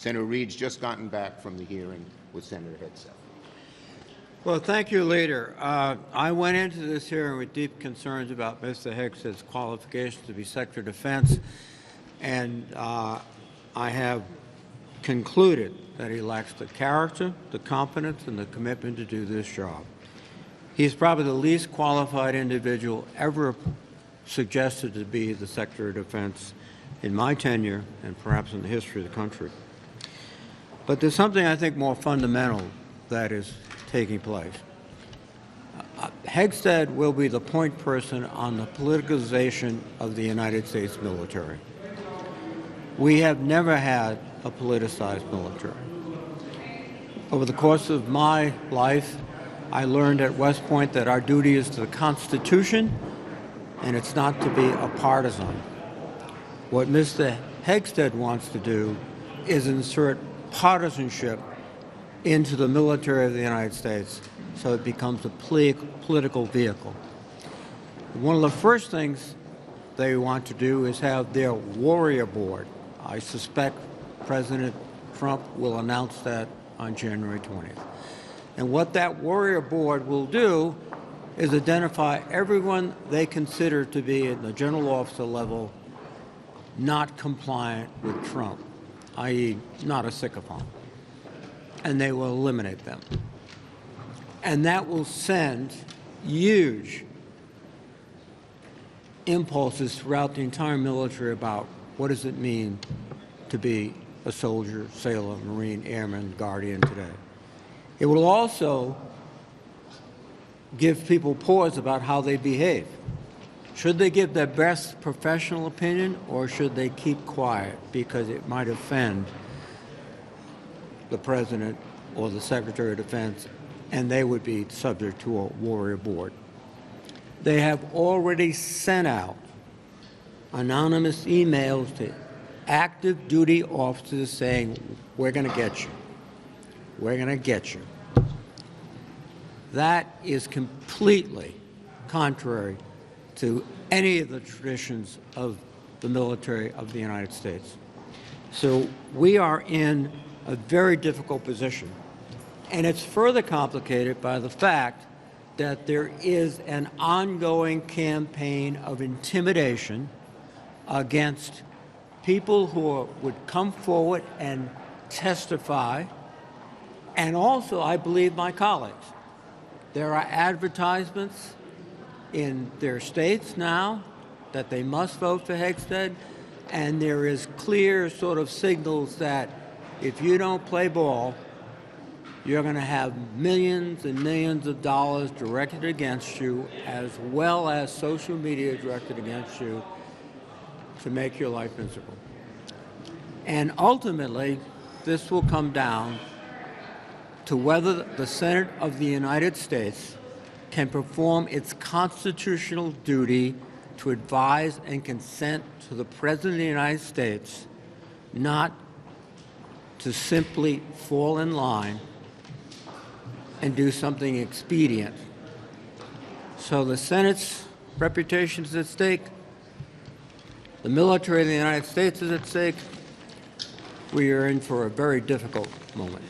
Senator Reid's just gotten back from the hearing with Senator Hegseth. Well, thank you, Leader. I went into this hearing with deep concerns about Mr. Hegseth's qualifications to be Secretary of Defense, and I have concluded that he lacks the character, the competence, and the commitment to do this job. He's probably the least qualified individual ever suggested to be the Secretary of Defense in my tenure and perhaps in the history of the country. But there's something I think more fundamental that is taking place. Hegseth will be the point person on the politicization of the United States military. We have never had a politicized military. Over the course of my life, I learned at West Point that our duty is to the Constitution, and it's not to be a partisan. What Mr. Hegseth wants to do is insert partisanship into the military of the United States so it becomes a political vehicle. One of the first things they want to do is have their warrior board. I suspect President Trump will announce that on January 20th. And what that warrior board will do is identify everyone they consider to be at the general officer level not compliant with Trump, i.e. not a sycophant. And they will eliminate them. And that will send huge impulses throughout the entire military about what does it mean to be a soldier, sailor, Marine, airman, guardian today. It will also give people pause about how they behave. Should they give their best professional opinion, or should they keep quiet because it might offend the President or the Secretary of Defense, and they would be subject to a warrior board? They have already sent out anonymous emails to active duty officers saying, we're going to get you. We're going to get you. That is completely contrary to any of the traditions of the military of the United States. So we are in a very difficult position. And it's further complicated by the fact that there is an ongoing campaign of intimidation against people who would come forward and testify, and also, I believe, my colleagues. There are advertisements in their states now that they must vote for Hegseth, and there is clear sort of signals that if you don't play ball, you're going to have millions and millions of dollars directed against you, as well as social media directed against you to make your life miserable. And ultimately, this will come down to whether the Senate of the United States can perform its constitutional duty to advise and consent to the President of the United States, not to simply fall in line and do something expedient. So the Senate's reputation is at stake. The military of the United States is at stake. We are in for a very difficult moment.